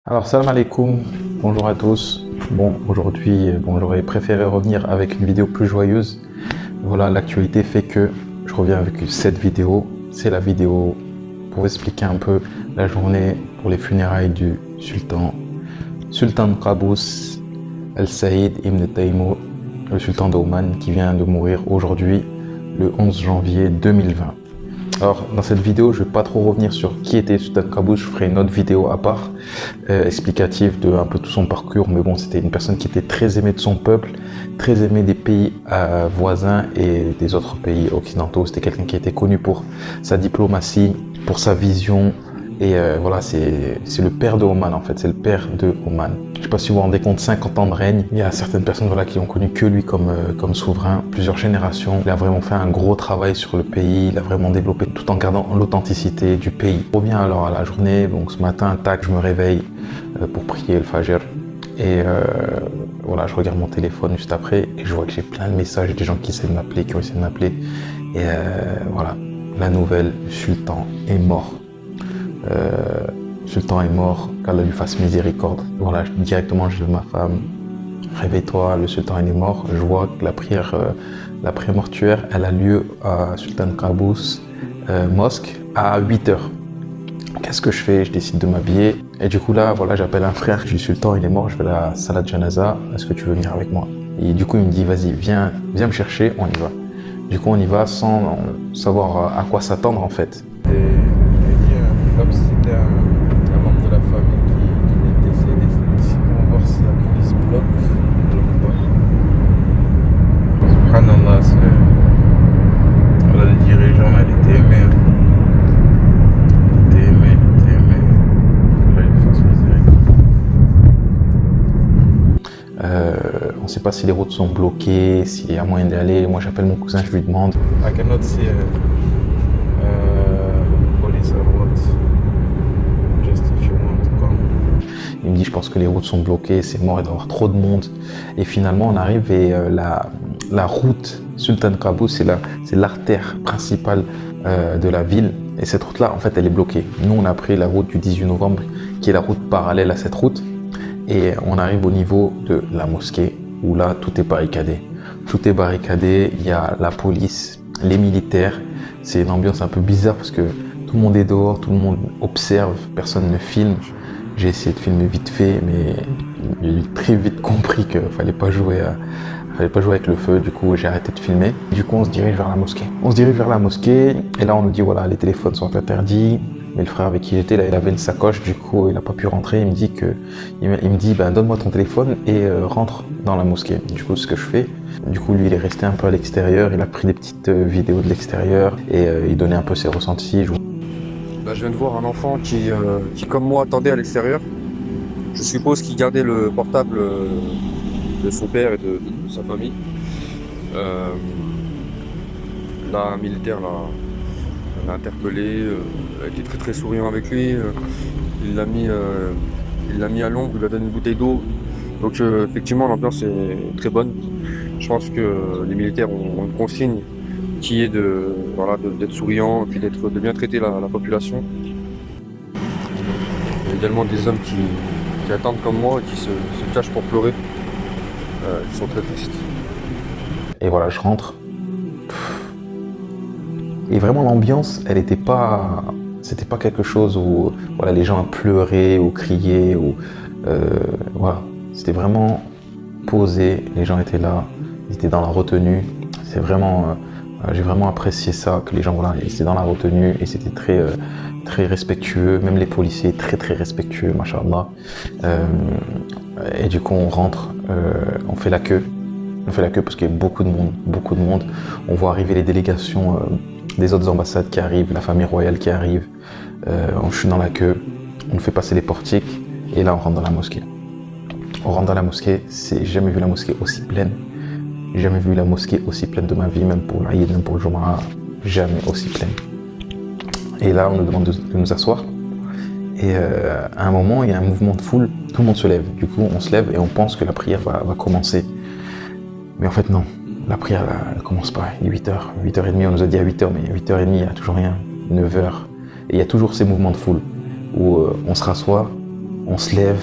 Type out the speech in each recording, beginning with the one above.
Alors, salam alaikum, bonjour à tous. Bon, aujourd'hui, j'aurais préféré revenir avec une vidéo plus joyeuse. Voilà, l'actualité fait que je reviens avec cette vidéo. C'est la vidéo pour expliquer un peu la journée pour les funérailles du Sultan Qaboos Al Saïd Ibn Taimour, le sultan d'Oman qui vient de mourir aujourd'hui, le 11 janvier 2020. Alors, dans cette vidéo, je ne vais pas trop revenir sur qui était Sultan Qaboos. Je ferai une autre vidéo à part, explicative de un peu tout son parcours. Mais bon, c'était une personne qui était très aimée de son peuple, très aimée des pays voisins et des autres pays occidentaux. C'était quelqu'un qui était connu pour sa diplomatie, pour sa vision. Et voilà, c'est le père de Oman en fait, c'est le père de Oman. Je ne sais pas si vous vous rendez compte, 50 ans de règne. Il y a certaines personnes qui ont connu que lui comme souverain, plusieurs générations. Il a vraiment fait un gros travail sur le pays, il a vraiment développé tout en gardant l'authenticité du pays. On revient alors à la journée, donc ce matin, tac, je me réveille pour prier le Fajr. Et voilà, je regarde mon téléphone juste après et je vois que j'ai plein de messages des gens qui essaient de m'appeler, qui ont essayé de m'appeler. Et voilà, la nouvelle, le sultan est mort. Le sultan est mort, qu'Allah lui fasse miséricorde. Voilà, directement je dis à ma femme, réveille-toi, le sultan il est mort. Je vois que la prière mortuaire, elle a lieu à Sultan Qaboos mosque à 8h. Qu'est-ce que je fais? Je décide de m'habiller. Et du coup là, voilà, j'appelle un frère, je dis sultan il est mort, je vais à la salat janaza, est-ce que tu veux venir avec moi? Et du coup il me dit, vas-y, viens me chercher, on y va. Du coup on y va sans savoir à quoi s'attendre en fait. Comme si c'était un membre de la famille qui est décédé. Si on va voir si la police bloque pas. Subhanallah, voilà, les dirigeants, elle était aimée. Elle était aimée. Là, il fasse miséricorde. On ne sait pas si les routes sont bloquées, s'il y a moyen d'y aller. Moi j'appelle mon cousin, je lui demande. I cannot see police or what. Just if you want to come. Il me dit, je pense que les routes sont bloquées, c'est mort, il doit y avoir trop de monde. Et finalement, on arrive et la route Sultan Qaboos, c'est l'artère principale de la ville. Et cette route-là, en fait, elle est bloquée. Nous, on a pris la route du 18 novembre, qui est la route parallèle à cette route. Et on arrive au niveau de la mosquée, où là, tout est barricadé. Tout est barricadé, il y a la police, les militaires. C'est une ambiance un peu bizarre parce que tout le monde est dehors, tout le monde observe, personne ne filme. J'ai essayé de filmer vite fait, mais j'ai très vite compris qu'il fallait pas jouer avec le feu. Du coup, j'ai arrêté de filmer. Du coup, on se dirige vers la mosquée. On se dirige vers la mosquée, et là, on nous dit, voilà, les téléphones sont interdits. Mais le frère avec qui j'étais, là, il avait une sacoche, du coup, il n'a pas pu rentrer. Il me dit, ben, donne-moi ton téléphone et rentre dans la mosquée. Du coup, ce que je fais. Du coup, lui, il est resté un peu à l'extérieur. Il a pris des petites vidéos de l'extérieur et il donnait un peu ses ressentis. Là, je viens de voir un enfant qui, comme moi, attendait à l'extérieur. Je suppose qu'il gardait le portable de son père et de sa famille. Là, un militaire l'a interpellé, a été très très souriant avec lui. Il l'a mis à l'ombre, il lui a donné une bouteille d'eau. Donc effectivement, l'ambiance est très bonne. Je pense que les militaires ont une consigne qui est d'être souriant et puis de bien traiter la population. Il y a également des hommes qui attendent comme moi et qui se cachent pour pleurer. Ils sont très tristes. Et voilà, je rentre. Et vraiment, l'ambiance, c'était pas quelque chose où voilà, les gens pleuraient ou criaient. Voilà. C'était vraiment posé, les gens étaient là, ils étaient dans la retenue. C'est vraiment... j'ai vraiment apprécié ça, que les gens ils étaient dans la retenue et c'était très respectueux, même les policiers très très respectueux, machallah. Et du coup on rentre, on fait la queue parce qu'il y a beaucoup de monde. On voit arriver les délégations des autres ambassades qui arrivent, la famille royale qui arrive. Je suis dans la queue, on nous fait passer les portiques et là on rentre dans la mosquée. On rentre dans la mosquée, j'ai jamais vu la mosquée aussi pleine. J'ai jamais vu la mosquée aussi pleine de ma vie, même pour l'Aïd, même pour le Jumu'ah, jamais aussi pleine. Et là, on nous demande de nous asseoir. Et à un moment, il y a un mouvement de foule, tout le monde se lève. Du coup, on se lève et on pense que la prière va commencer. Mais en fait, non. La prière, elle commence pas. Il est 8h, 8h30, on nous a dit à 8h, mais 8h30, il n'y a toujours rien. 9h. Et il y a toujours ces mouvements de foule où on se rassoit on se lève.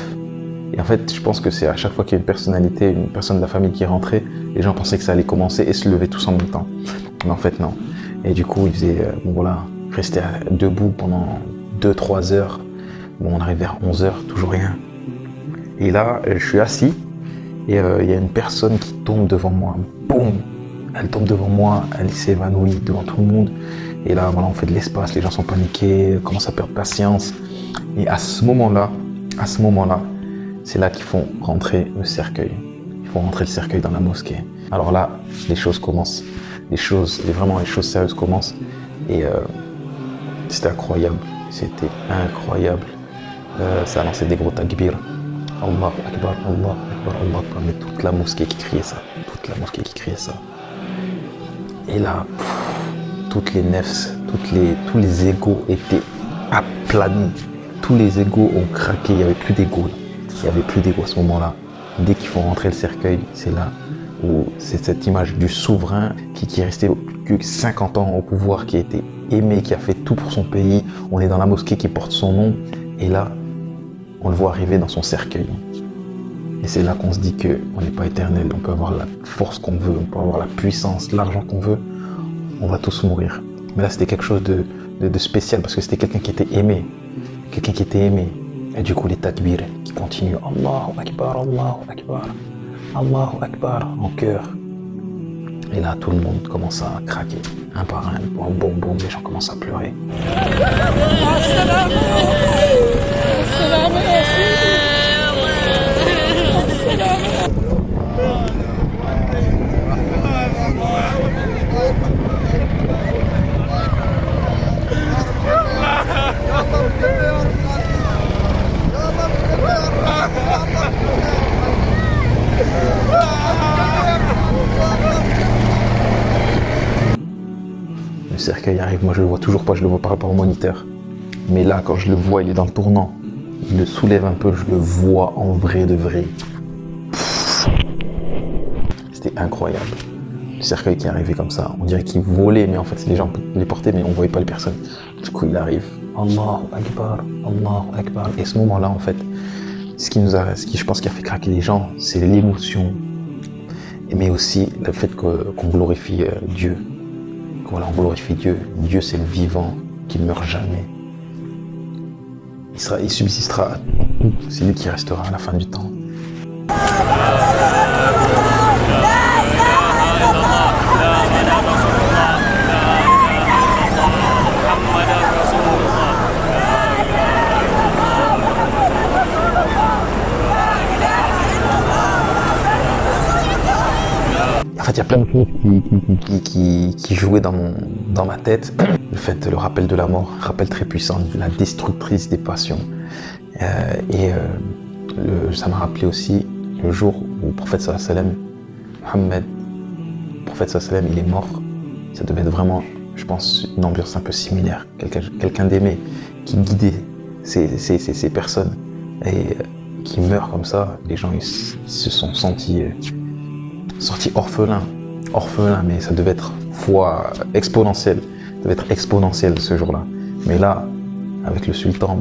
Et en fait, je pense que c'est à chaque fois qu'il y a une personnalité, une personne de la famille qui est rentrée, les gens pensaient que ça allait commencer et se lever tous en même temps. Mais en fait, non. Et du coup, ils faisaient, rester debout pendant 2-3 heures. Bon, on arrive vers 11 heures, toujours rien. Et là, je suis assis et il y a une personne qui tombe devant moi. Boum! Elle tombe devant moi, elle s'évanouit devant tout le monde. Et là, voilà, on fait de l'espace, les gens sont paniqués, commencent à perdre patience. Et à ce moment-là, c'est là qu'ils font rentrer le cercueil. Ils font rentrer le cercueil dans la mosquée. Alors là, les choses commencent. Les choses sérieuses commencent. Et c'était incroyable. C'était incroyable. Ça a lancé des gros takbir. Allahu Akbar, Allahu Akbar, Allahu Akbar. Mais toute la mosquée qui criait ça. Toute la mosquée qui criait ça. Et là, toutes les nefs, tous les égos étaient aplanis. Tous les égos ont craqué. Il n'y avait plus d'égos. Il n'y avait plus d'ego à ce moment-là. Dès qu'ils font rentrer le cercueil, c'est là où c'est cette image du souverain qui est resté que 50 ans au pouvoir, qui a été aimé, qui a fait tout pour son pays. On est dans la mosquée qui porte son nom. Et là, on le voit arriver dans son cercueil. Et c'est là qu'on se dit qu'on n'est pas éternel. On peut avoir la force qu'on veut, on peut avoir la puissance, l'argent qu'on veut. On va tous mourir. Mais là, c'était quelque chose de spécial parce que c'était quelqu'un qui était aimé. Quelqu'un qui était aimé. Et du coup, les takbir qui continuent. Allahu Akbar, Allahu Akbar, Allahu Akbar, en chœur. Et là, tout le monde commence à craquer, un par un. Boum, boum, boum, les gens commencent à pleurer. Le cercueil arrive, moi je le vois toujours pas, je le vois par rapport au moniteur. Mais là, quand je le vois, il est dans le tournant. Il le soulève un peu, je le vois en vrai de vrai. C'était incroyable. Le cercueil qui est arrivé comme ça, on dirait qu'il volait, mais en fait les gens les portaient, mais on voyait pas les personnes. Du coup, il arrive. Allahu Akbar, Allahu Akbar. Et ce moment-là, en fait, ce qui je pense qui a fait craquer les gens, c'est l'émotion, mais aussi le fait qu'on glorifie Dieu. Voilà, on glorifie Dieu. Dieu, c'est le vivant qui ne meurt jamais. Il subsistera. C'est lui qui restera à la fin du temps. En fait, il y a plein de choses qui jouaient dans ma tête. Le rappel de la mort, un rappel très puissant, la destructrice des passions. Ça m'a rappelé aussi le jour où le prophète sallallahu alayhi wa sallam, Mohammed, le prophète sallallahu alayhi wa sallam, il est mort. Ça devait être vraiment, je pense, une ambiance un peu similaire. Quelqu'un d'aimé qui guidait ces personnes et qui meurt comme ça. Les gens ils se sont sentis orphelins, mais ça devait être fois exponentielle. Ça devait être exponentiel ce jour-là. Mais là, avec le sultan,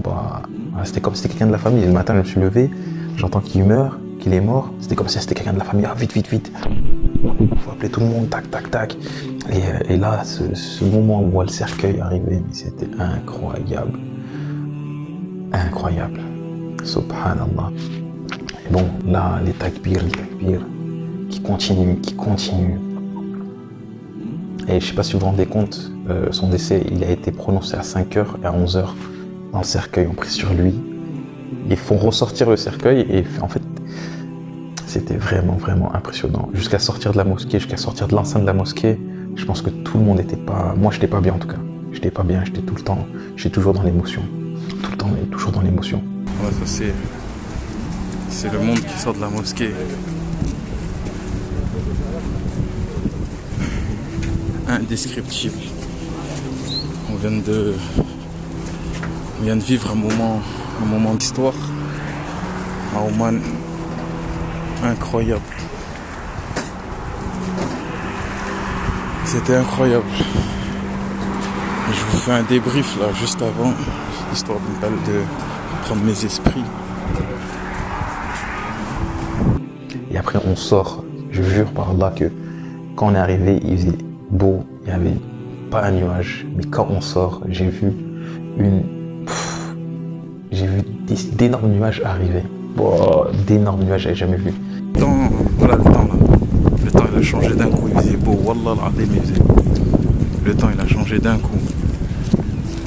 c'était comme si c'était quelqu'un de la famille. Le matin, je me suis levé, j'entends qu'il est mort. C'était comme si c'était quelqu'un de la famille. Ah, vite. Il faut appeler tout le monde, tac. Et là, ce moment où on voit le cercueil arriver, c'était incroyable. Incroyable. Subhanallah. Et bon, là, les takbir, qui continue. Et je ne sais pas si vous vous rendez compte, son décès, il a été prononcé à 5h et à 11h dans le cercueil, on prie sur lui. Ils font ressortir le cercueil et en fait, c'était vraiment impressionnant. Jusqu'à sortir de la mosquée, jusqu'à sortir de l'enceinte de la mosquée, je pense que tout le monde n'était pas... Moi, je n'étais pas bien en tout cas. J'étais pas bien, j'étais toujours dans l'émotion. Tout le temps, toujours dans l'émotion. Ouais, ça c'est le monde qui sort de la mosquée. Indescriptible. On vient de vivre un moment d'histoire à Oman incroyable. C'était incroyable. Je vous fais un débrief là juste avant, histoire de prendre mes esprits. Et après, on sort. Je jure par Allah que quand on est arrivé, il faisait beau. Il n'y avait pas un nuage. Mais quand on sort, j'ai vu d'énormes nuages arriver. Wow, d'énormes nuages, j'avais jamais vu. Voilà le temps là. Le temps il a changé d'un coup, il faisait beau. Wallah al-azim, il faisait beau. Le temps il a changé d'un coup.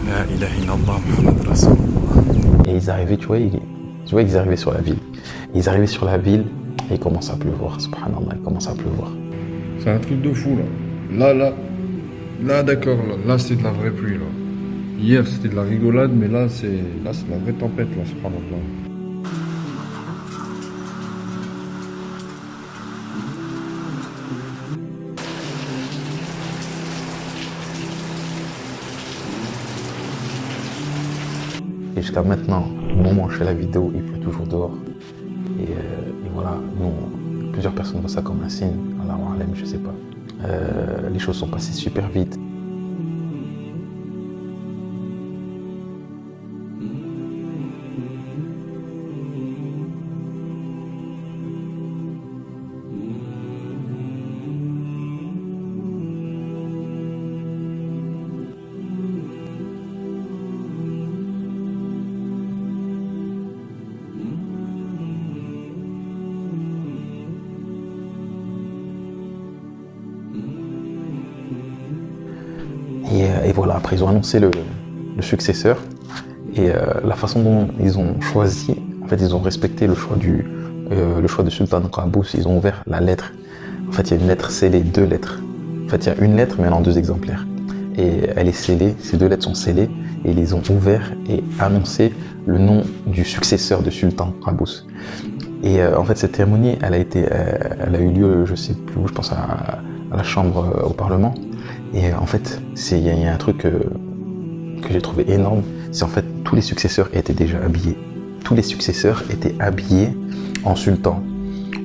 La ilaha illallah Muhammad Rasulullah. Et ils arrivaient, tu vois, ils arrivaient sur la ville. Ils arrivaient sur la ville et il commence à pleuvoir. Subhanallah, il commence à pleuvoir. C'est un truc de fou là. Là d'accord, là c'est de la vraie pluie là. Hier c'était de la rigolade, mais là c'est la vraie tempête là, subhanallah. Et jusqu'à maintenant, au moment où je fais la vidéo, il pleut toujours dehors. Et voilà, plusieurs personnes voient ça comme un signe. Allah wa'alam, je sais pas. Les choses sont passées super vite. Et voilà, après ils ont annoncé le successeur. Et la façon dont ils ont choisi, en fait ils ont respecté le choix de Sultan Qaboos. Ils ont ouvert la lettre. En fait il y a une lettre scellée, 2 lettres. En fait il y a une lettre mais elle en 2 exemplaires. Et elle est scellée, ces 2 lettres sont scellées. Et ils les ont ouverts et annoncé le nom du successeur de Sultan Qaboos. Et en fait cette cérémonie, elle a eu lieu, je sais plus où, je pense à la chambre au Parlement. Et en fait, il y a un truc que j'ai trouvé énorme, c'est en fait tous les successeurs étaient déjà habillés. Tous les successeurs étaient habillés en sultan.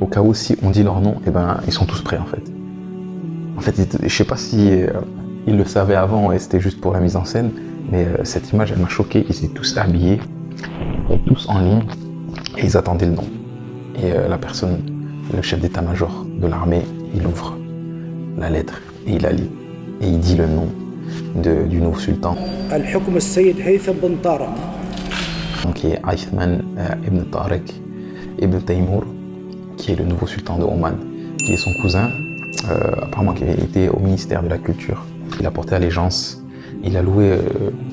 Au cas où si on dit leur nom, eh ben ils sont tous prêts en fait. En fait, je sais pas si ils le savaient avant et c'était juste pour la mise en scène, mais cette image elle m'a choqué. Ils étaient tous habillés, tous en ligne, et ils attendaient le nom. Et la personne, le chef d'état-major de l'armée, il ouvre la lettre et il la lit. Et il dit le nom du nouveau sultan. Donc qui est Aïthman ibn Tariq ibn Taymour, qui est le nouveau sultan de Oman, qui est son cousin, apparemment qui avait été au ministère de la Culture. Il a porté allégeance, il a loué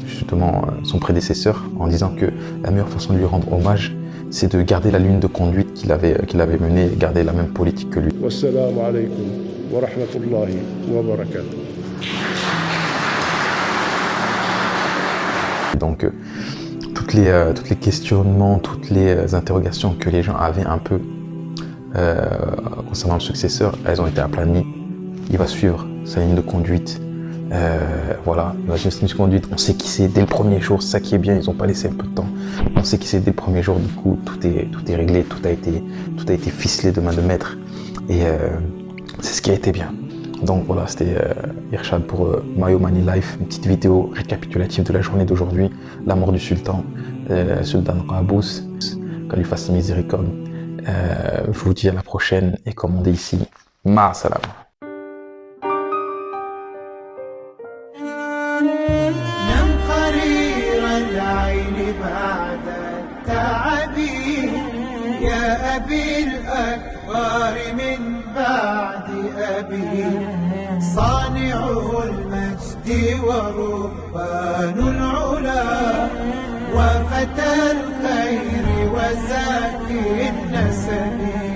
justement son prédécesseur en disant que la meilleure façon de lui rendre hommage, c'est de garder la ligne de conduite qu'il avait menée et garder la même politique que lui. Wassalamu alaikum wa rahmatullahi wa barakatuh. Donc toutes les questionnements, toutes les interrogations que les gens avaient un peu concernant le successeur, elles ont été aplanies. Il va suivre sa ligne de conduite. Voilà, il va suivre sa ligne de conduite. On sait qui c'est dès le premier jour, c'est ça qui est bien, ils n'ont pas laissé un peu de temps. On sait qui c'est dès le premier jour, du coup tout est réglé, tout a été ficelé de main de maître. Et c'est ce qui a été bien. Donc voilà, c'était Irshad pour Mayo Money Life, une petite vidéo récapitulative de la journée d'aujourd'hui, la mort du sultan, Sultan Qaboos, qu'Allah lui fasse miséricorde. Je vous dis à la prochaine et comme on dit ici, ma salam. صانع المجد وربان العلا وفتى الخير وزاكي النسب